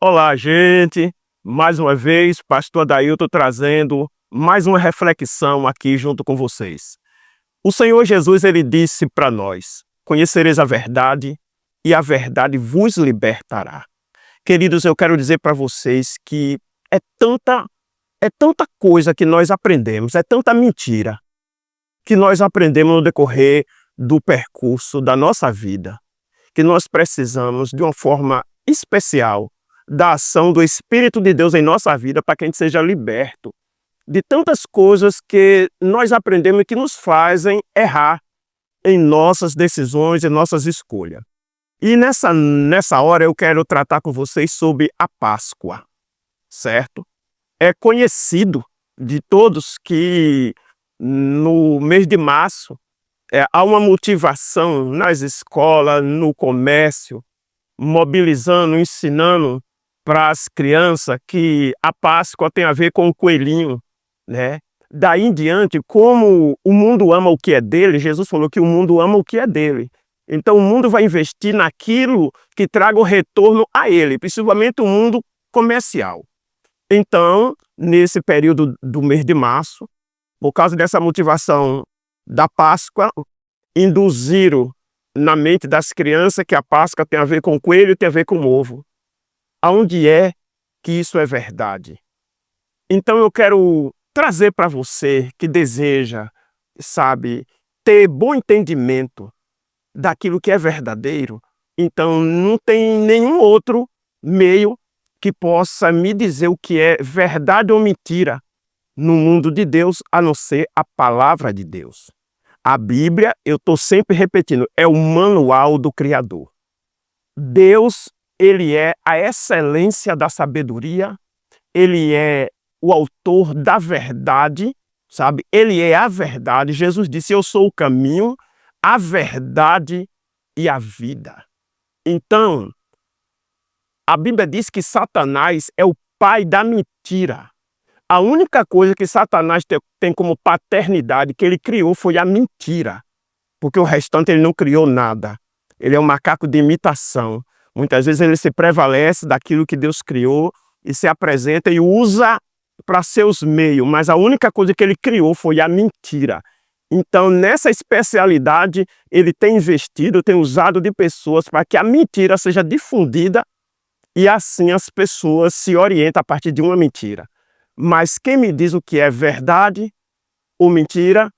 Olá, gente. Mais uma vez, pastor Adailton trazendo mais uma reflexão aqui junto com vocês. O Senhor Jesus, ele disse para nós: conhecereis a verdade e a verdade vos libertará. Queridos, eu quero dizer para vocês que é tanta coisa que nós aprendemos, é tanta mentira que nós aprendemos no decorrer do percurso da nossa vida, que nós precisamos de uma forma especial da ação do Espírito de Deus em nossa vida para que a gente seja liberto de tantas coisas que nós aprendemos e que nos fazem errar em nossas decisões e nossas escolhas. E nessa hora eu quero tratar com vocês sobre a Páscoa, certo? É conhecido de todos que no mês de março há uma motivação nas escolas, no comércio, mobilizando, ensinando para as crianças que a Páscoa tem a ver com o coelhinho, né? Daí em diante, como o mundo ama o que é dele, Jesus falou que o mundo ama o que é dele. Então o mundo vai investir naquilo que traga o retorno a ele, principalmente o mundo comercial. Então, nesse período do mês de março, por causa dessa motivação da Páscoa, induziram na mente das crianças que a Páscoa tem a ver com o coelho e tem a ver com o ovo. Aonde é que isso é verdade? Então eu quero trazer para você que deseja, ter bom entendimento daquilo que é verdadeiro. Então não tem nenhum outro meio que possa me dizer o que é verdade ou mentira no mundo de Deus, a não ser a palavra de Deus. A Bíblia, eu estou sempre repetindo, é o manual do Criador. Deus, ele é a excelência da sabedoria, ele é o autor da verdade, sabe? Ele é a verdade. Jesus disse: eu sou o caminho, a verdade e a vida. Então, a Bíblia diz que Satanás é o pai da mentira. A única coisa que Satanás tem como paternidade que ele criou foi a mentira, porque o restante ele não criou nada. Ele é um macaco de imitação. Muitas vezes ele se prevalece daquilo que Deus criou e se apresenta e usa para seus meios, mas a única coisa que ele criou foi a mentira. Então, nessa especialidade, ele tem investido, tem usado de pessoas para que a mentira seja difundida e assim as pessoas se orientam a partir de uma mentira. Mas quem me diz o que é verdade ou mentira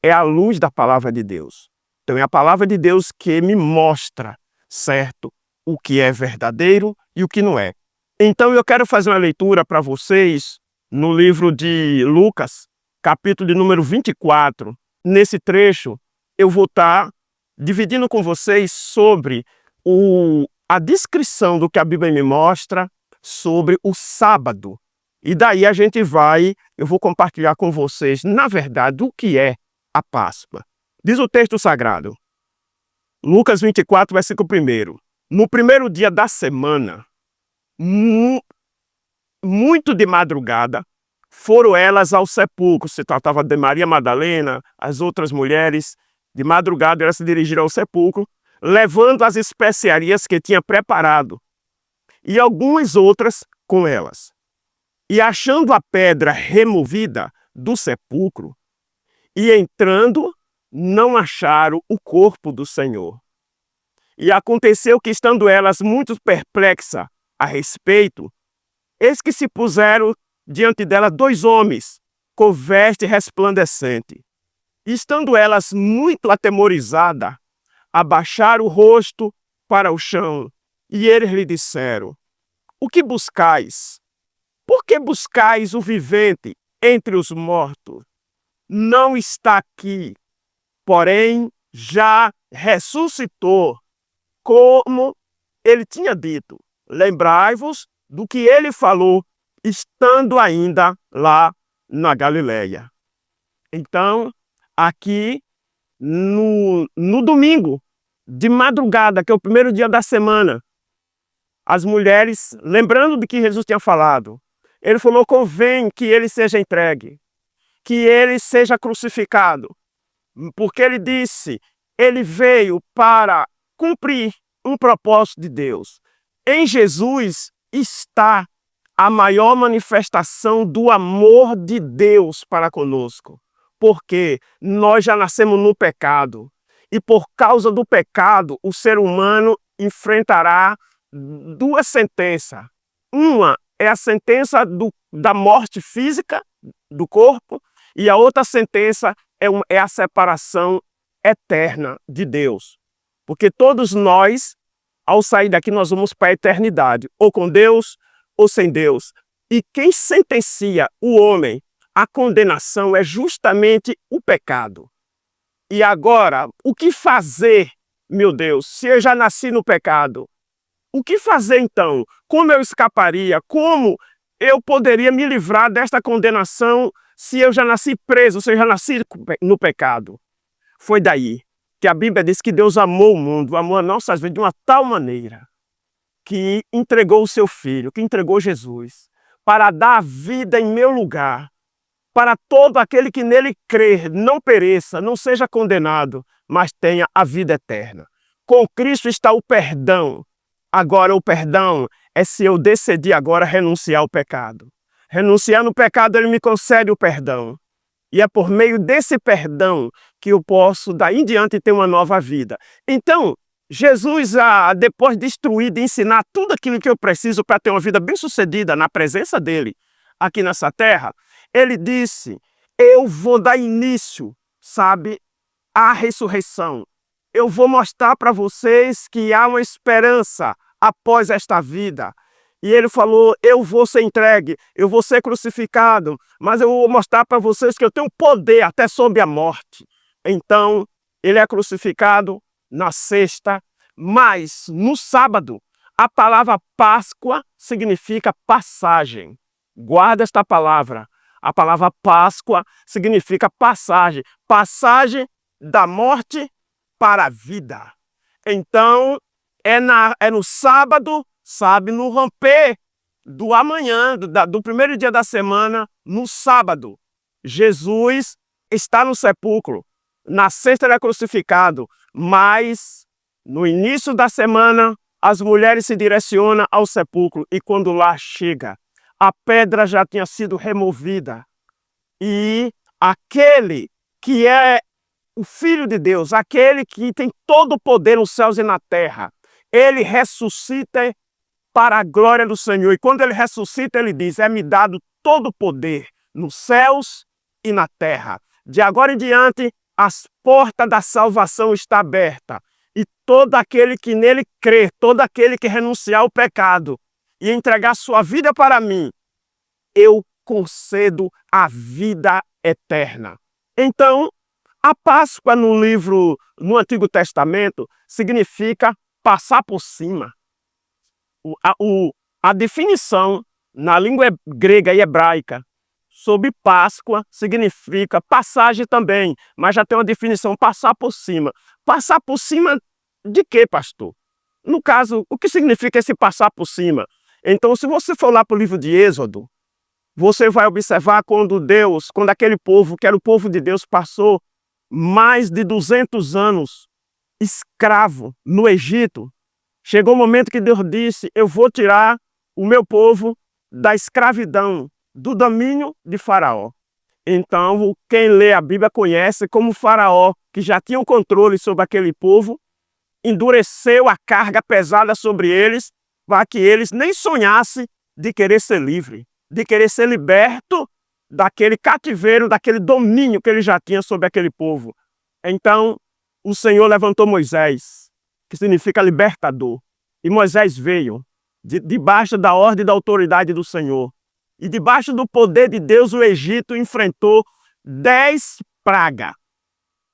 é a luz da palavra de Deus. Então é a palavra de Deus que me mostra, certo, o que é verdadeiro e o que não é. Então eu quero fazer uma leitura para vocês no livro de Lucas, capítulo de número 24. Nesse trecho eu vou estar dividindo com vocês sobre a descrição do que a Bíblia me mostra sobre o sábado. E daí eu vou compartilhar com vocês, na verdade, o que é a Páscoa. Diz o texto sagrado, Lucas 24, versículo 1. No primeiro dia da semana, muito de madrugada, foram elas ao sepulcro. Se tratava de Maria Madalena, as outras mulheres. De madrugada, elas se dirigiram ao sepulcro, levando as especiarias que tinha preparado, e algumas outras com elas. E achando a pedra removida do sepulcro, e entrando, não acharam o corpo do Senhor. E aconteceu que, estando elas muito perplexas a respeito, eis que se puseram diante dela 2 homens, com veste resplandecente. E estando elas muito atemorizadas, abaixaram o rosto para o chão, e eles lhe disseram: o que buscais? Por que buscais o vivente entre os mortos? Não está aqui, porém já ressuscitou, como ele tinha dito. Lembrai-vos do que ele falou, estando ainda lá na Galileia. Então, aqui no domingo, de madrugada, que é o primeiro dia da semana, as mulheres, lembrando do que Jesus tinha falado, ele falou: convém que ele seja entregue, que ele seja crucificado, porque ele disse, ele veio para cumprir um propósito de Deus. Em Jesus está a maior manifestação do amor de Deus para conosco. Porque nós já nascemos no pecado. E por causa do pecado, o ser humano enfrentará duas sentenças. Uma é a sentença da morte física do corpo, e a outra sentença é a separação eterna de Deus. Porque todos nós, ao sair daqui, nós vamos para a eternidade, ou com Deus, ou sem Deus. E quem sentencia o homem à condenação é justamente o pecado. E agora, o que fazer, meu Deus, se eu já nasci no pecado? O que fazer então? Como eu escaparia? Como eu poderia me livrar desta condenação se eu já nasci preso, se eu já nasci no pecado? Foi daí que a Bíblia diz que Deus amou o mundo, amou as nossas vidas de uma tal maneira que entregou o seu Filho, que entregou Jesus, para dar a vida em meu lugar, para todo aquele que nele crer, não pereça, não seja condenado, mas tenha a vida eterna. Com Cristo está o perdão. Agora o perdão é se eu decidir agora renunciar ao pecado. Renunciar no pecado, ele me concede o perdão. E é por meio desse perdão que eu posso, daí em diante, ter uma nova vida. Então, Jesus, depois de instruir, de ensinar tudo aquilo que eu preciso para ter uma vida bem-sucedida na presença dele, aqui nessa terra, ele disse, eu vou dar início, sabe, à ressurreição. Eu vou mostrar para vocês que há uma esperança após esta vida. E ele falou, eu vou ser entregue, eu vou ser crucificado, mas eu vou mostrar para vocês que eu tenho poder até sobre a morte. Então, ele é crucificado na sexta, mas no sábado, a palavra Páscoa significa passagem. Guarda esta palavra. A palavra Páscoa significa passagem. Passagem da morte para a vida. Então, é no sábado, sabe, no romper do amanhã, do primeiro dia da semana, no sábado. Jesus está no sepulcro. Na sexta ele é crucificado, mas no início da semana as mulheres se direcionam ao sepulcro e quando lá chega, a pedra já tinha sido removida e aquele que é o Filho de Deus, aquele que tem todo o poder nos céus e na terra, ele ressuscita para a glória do Senhor. E quando ele ressuscita, ele diz, é-me dado todo o poder nos céus e na terra. De agora em diante, as portas da salvação estão abertas. E todo aquele que nele crer, todo aquele que renunciar ao pecado e entregar sua vida para mim, eu concedo a vida eterna. Então, a Páscoa no Antigo Testamento significa passar por cima. A definição na língua grega e hebraica sobre Páscoa significa passagem também, mas já tem uma definição, passar por cima. Passar por cima de quê, pastor? No caso, o que significa esse passar por cima? Então, se você for lá para o livro de Êxodo, você vai observar quando aquele povo, que era o povo de Deus, passou mais de 200 anos escravo no Egito, chegou o momento que Deus disse, eu vou tirar o meu povo da escravidão, do domínio de Faraó. Então, quem lê a Bíblia conhece como Faraó, que já tinha o controle sobre aquele povo, endureceu a carga pesada sobre eles, para que eles nem sonhassem de querer ser livre, de querer ser liberto daquele cativeiro, daquele domínio que ele já tinha sobre aquele povo. Então, o Senhor levantou Moisés, que significa libertador. E Moisés veio debaixo da ordem e da autoridade do Senhor. E debaixo do poder de Deus, o Egito enfrentou 10 pragas.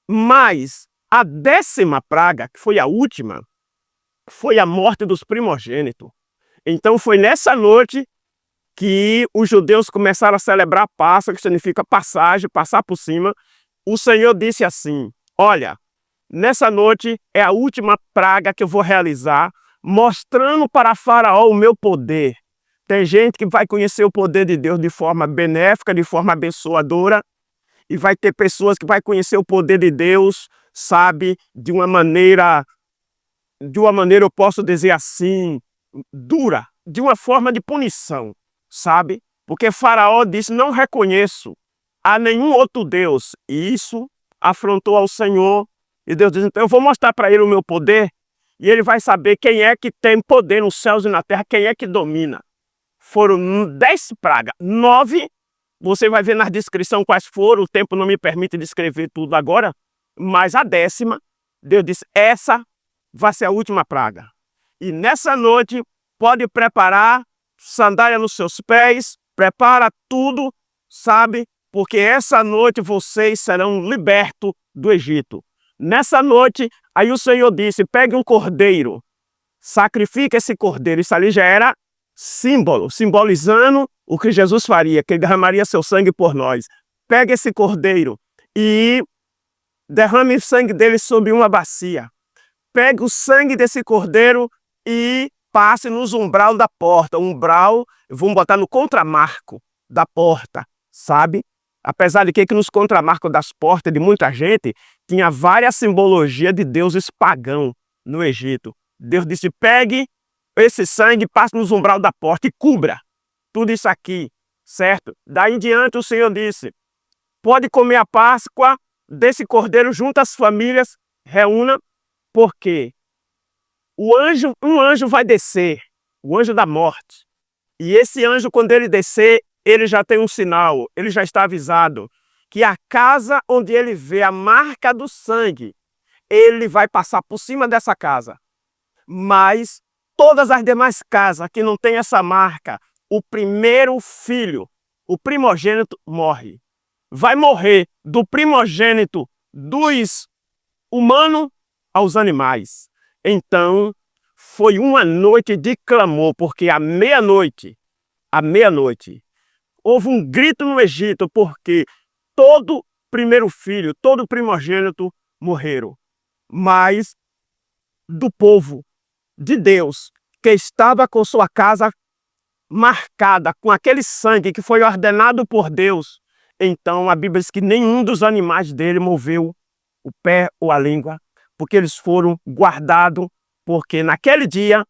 Mas a 10ª praga, que foi a última, foi a morte dos primogênitos. Então foi nessa noite que os judeus começaram a celebrar a Páscoa, que significa passagem, passar por cima. O Senhor disse assim, olha, nessa noite é a última praga que eu vou realizar, mostrando para Faraó o meu poder. Tem gente que vai conhecer o poder de Deus de forma benéfica, de forma abençoadora, e vai ter pessoas que vai conhecer o poder de Deus, sabe, de uma maneira eu posso dizer assim, dura, de uma forma de punição, sabe? Porque Faraó disse, não reconheço a nenhum outro Deus. E isso afrontou ao Senhor. E Deus diz, então eu vou mostrar para ele o meu poder. E ele vai saber quem é que tem poder nos céus e na terra, quem é que domina. Foram 10 pragas, 9, você vai ver na descrição quais foram, o tempo não me permite descrever tudo agora, mas a 10ª, Deus disse, essa vai ser a última praga. E nessa noite, pode preparar sandália nos seus pés, prepara tudo, sabe? Porque essa noite vocês serão libertos do Egito. Nessa noite, aí o Senhor disse, pegue um cordeiro, sacrifique esse cordeiro. Isso ali já era símbolo, simbolizando o que Jesus faria, que ele derramaria seu sangue por nós. Pegue esse cordeiro e derrame o sangue dele sobre uma bacia. Pegue o sangue desse cordeiro e passe nos umbral da porta. O umbral, vamos botar no contramarco da porta, sabe? Apesar de que nos contramarcos das portas de muita gente, tinha várias simbologias de deuses pagãos no Egito. Deus disse, pegue esse sangue, passe nos umbral da porta e cubra tudo isso aqui, certo? Daí em diante o Senhor disse, pode comer a Páscoa desse cordeiro junto às famílias, reúna, porque um anjo vai descer, o anjo da morte. E esse anjo, quando ele descer, ele já tem um sinal, ele já está avisado, que a casa onde ele vê a marca do sangue, ele vai passar por cima dessa casa. Mas todas as demais casas que não tem essa marca, o primeiro filho, o primogênito, morre. Vai morrer do primogênito dos humanos aos animais. Então, foi uma noite de clamor, porque à meia-noite, houve um grito no Egito, porque todo primeiro filho, todo primogênito morreram. Mas do povo de Deus, que estava com sua casa marcada com aquele sangue que foi ordenado por Deus, então a Bíblia diz que nenhum dos animais dele moveu o pé ou a língua, porque eles foram guardados, porque naquele dia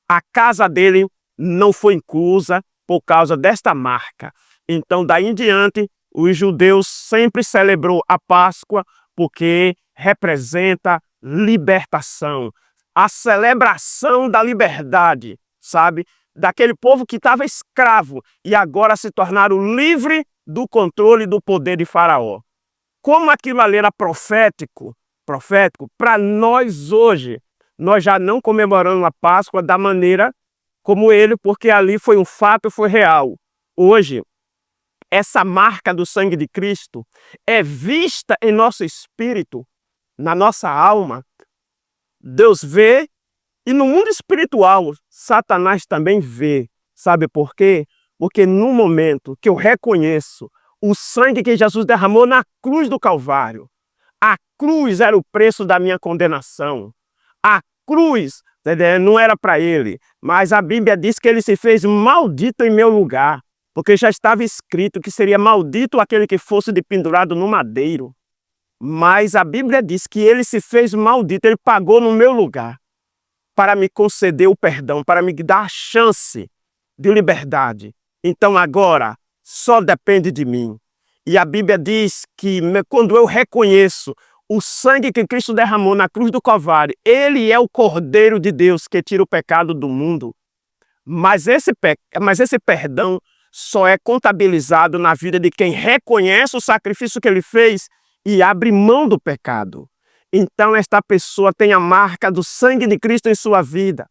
a casa dele não foi inclusa por causa desta marca. Então daí em diante os judeus sempre celebrou a Páscoa porque representa libertação, a celebração da liberdade, sabe? Daquele povo que estava escravo e agora se tornaram livre do controle do poder de Faraó. Como aquilo ali era profético, para nós hoje, nós já não comemoramos a Páscoa da maneira como ele, porque ali foi um fato, foi real. Hoje, essa marca do sangue de Cristo é vista em nosso espírito, na nossa alma. Deus vê e no mundo espiritual, Satanás também vê. Sabe por quê? Porque no momento que eu reconheço o sangue que Jesus derramou na cruz do Calvário, a cruz era o preço da minha condenação. A cruz não era para ele, mas a Bíblia diz que ele se fez maldito em meu lugar, porque já estava escrito que seria maldito aquele que fosse pendurado no madeiro. Mas a Bíblia diz que ele se fez maldito, ele pagou no meu lugar, para me conceder o perdão, para me dar a chance de liberdade. Então agora só depende de mim. E a Bíblia diz que quando eu reconheço o sangue que Cristo derramou na cruz do Calvário, ele é o Cordeiro de Deus que tira o pecado do mundo. Mas esse perdão só é contabilizado na vida de quem reconhece o sacrifício que ele fez e abre mão do pecado. Então esta pessoa tem a marca do sangue de Cristo em sua vida.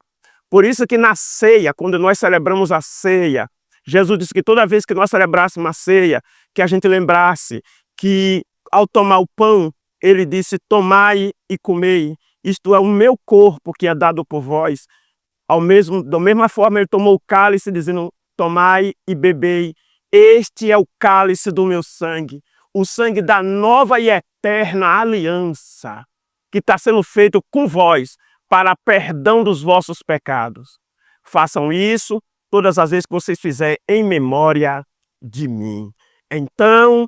Por isso que na ceia, quando nós celebramos a ceia, Jesus disse que toda vez que nós celebrássemos a ceia, que a gente lembrasse que ao tomar o pão, ele disse, tomai e comei, isto é o meu corpo que é dado por vós. Da mesma forma ele tomou o cálice dizendo, tomai e bebei, este é o cálice do meu sangue, o sangue da nova e eterna aliança, que está sendo feito com vós, para perdão dos vossos pecados. Façam isso todas as vezes que vocês fizerem em memória de mim. Então,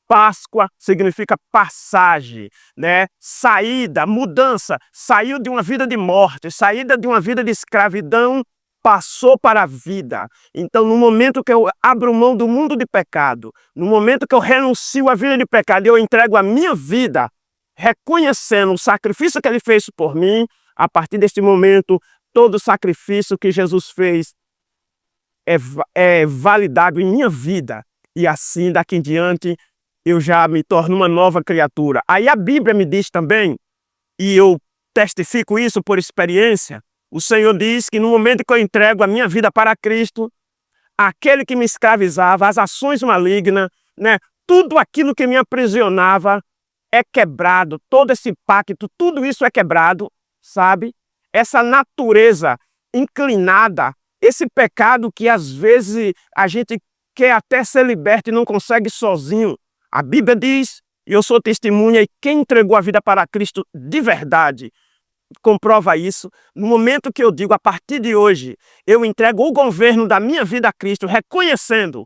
Páscoa significa passagem, né? Saída, mudança, saiu de uma vida de morte, saída de uma vida de escravidão passou para a vida. Então, no momento que eu abro mão do mundo de pecado, no momento que eu renuncio à vida de pecado, eu entrego a minha vida, reconhecendo o sacrifício que ele fez por mim, a partir deste momento, todo o sacrifício que Jesus fez é validado em minha vida. E assim, daqui em diante, eu já me torno uma nova criatura. Aí a Bíblia me diz também, e eu testifico isso por experiência, o Senhor diz que no momento que eu entrego a minha vida para Cristo, aquele que me escravizava, as ações malignas, né, tudo aquilo que me aprisionava é quebrado, todo esse pacto, tudo isso é quebrado, sabe? Essa natureza inclinada, esse pecado que às vezes a gente quer até ser liberto e não consegue sozinho. A Bíblia diz, e eu sou testemunha, e quem entregou a vida para Cristo de verdade, comprova isso. No momento que eu digo, a partir de hoje, eu entrego o governo da minha vida a Cristo, reconhecendo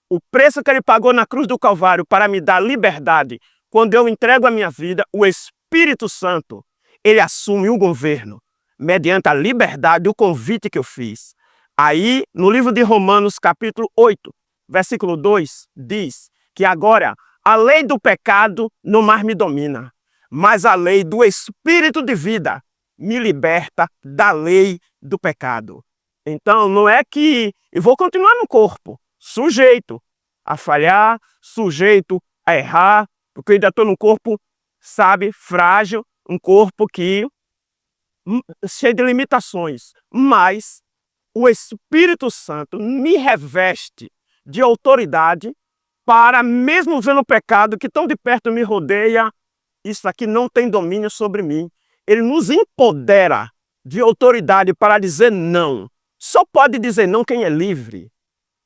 o preço que ele pagou na cruz do Calvário para me dar liberdade. Quando eu entrego a minha vida, o Espírito Santo, ele assume o governo, mediante a liberdade, o convite que eu fiz. Aí, no livro de Romanos, capítulo 8, versículo 2, diz que agora a lei do pecado não mais me domina, mas a lei do Espírito de vida me liberta da lei do pecado. Então, não é que eu vou continuar no corpo, sujeito a falhar, sujeito a errar, porque eu ainda estou num corpo, sabe, frágil, um corpo que cheio de limitações, mas o Espírito Santo me reveste de autoridade para, mesmo vendo o pecado que tão de perto me rodeia, isso aqui não tem domínio sobre mim. Ele nos empodera de autoridade para dizer não. Só pode dizer não quem é livre.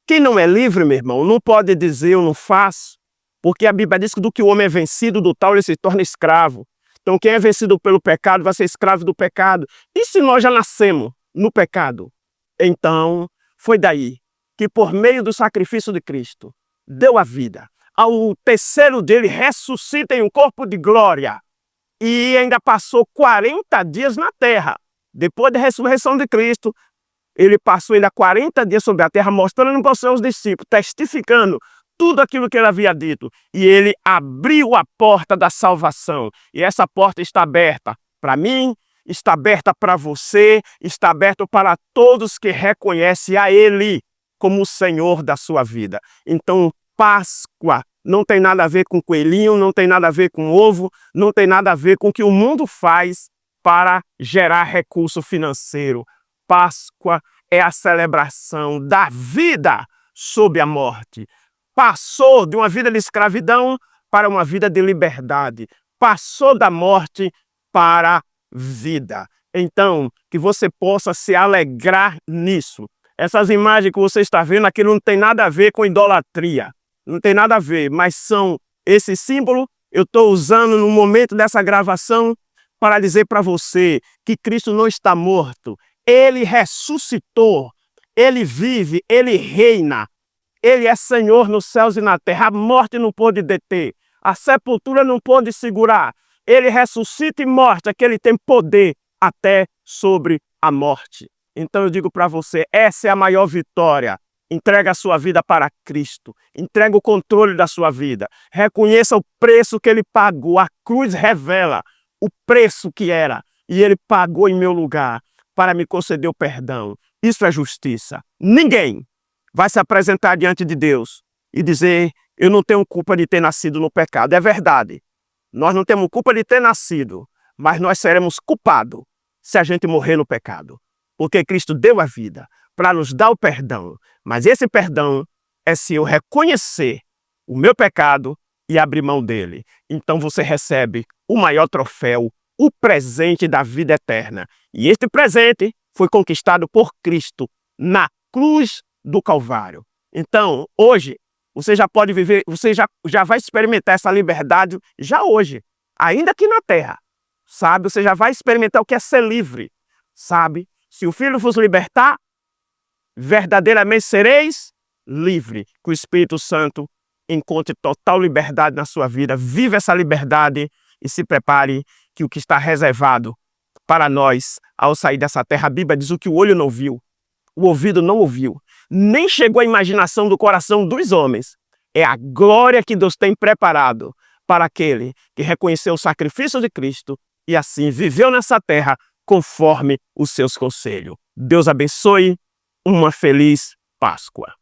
Quem não é livre, meu irmão, não pode dizer eu não faço, porque a Bíblia diz que do que o homem é vencido, do tal ele se torna escravo. Então quem é vencido pelo pecado vai ser escravo do pecado. E se nós já nascemos no pecado? Então, foi daí que por meio do sacrifício de Cristo, deu a vida. Ao terceiro dia ele ressuscita em um corpo de glória. E ainda passou 40 dias na terra. Depois da ressurreição de Cristo, ele passou ainda 40 dias sobre a terra, mostrando para os seus discípulos, testificando tudo aquilo que ele havia dito. E ele abriu a porta da salvação. E essa porta está aberta para mim, está aberta para você, está aberta para todos que reconhecem a ele como o Senhor da sua vida. Então, Páscoa não tem nada a ver com coelhinho, não tem nada a ver com ovo, não tem nada a ver com o que o mundo faz para gerar recurso financeiro. Páscoa é a celebração da vida sob a morte. Passou de uma vida de escravidão para uma vida de liberdade. Passou da morte para a vida. Então, que você possa se alegrar nisso. Essas imagens que você está vendo aqui não tem nada a ver com idolatria. Não tem nada a ver, mas são esse símbolo eu estou usando no momento dessa gravação para dizer para você que Cristo não está morto. Ele ressuscitou, ele vive, ele reina. Ele é Senhor nos céus e na terra. A morte não pôde deter, a sepultura não pôde segurar. Ele ressuscita e mostra que ele tem poder até sobre a morte. Então eu digo para você, essa é a maior vitória. Entrega a sua vida para Cristo. Entrega o controle da sua vida. Reconheça o preço que ele pagou. A cruz revela o preço que era. E ele pagou em meu lugar para me conceder o perdão. Isso é justiça. Ninguém vai se apresentar diante de Deus e dizer, eu não tenho culpa de ter nascido no pecado. É verdade. Nós não temos culpa de ter nascido, mas nós seremos culpados se a gente morrer no pecado. Porque Cristo deu a vida para nos dar o perdão. Mas esse perdão é se eu reconhecer o meu pecado e abrir mão dele. Então você recebe o maior troféu, o presente da vida eterna. E este presente foi conquistado por Cristo na cruz do Calvário. Então, hoje, você já pode viver, você já vai experimentar essa liberdade já hoje, ainda aqui na terra. Sabe? Você já vai experimentar o que é ser livre. Sabe? Se o Filho vos libertar, verdadeiramente sereis livre. Que o Espírito Santo encontre total liberdade na sua vida. Viva essa liberdade e se prepare que o que está reservado para nós ao sair dessa terra, a Bíblia diz o que o olho não viu, o ouvido não ouviu, nem chegou à imaginação do coração dos homens. É a glória que Deus tem preparado para aquele que reconheceu o sacrifício de Cristo e assim viveu nessa terra conforme os seus conselhos. Deus abençoe. Uma feliz Páscoa.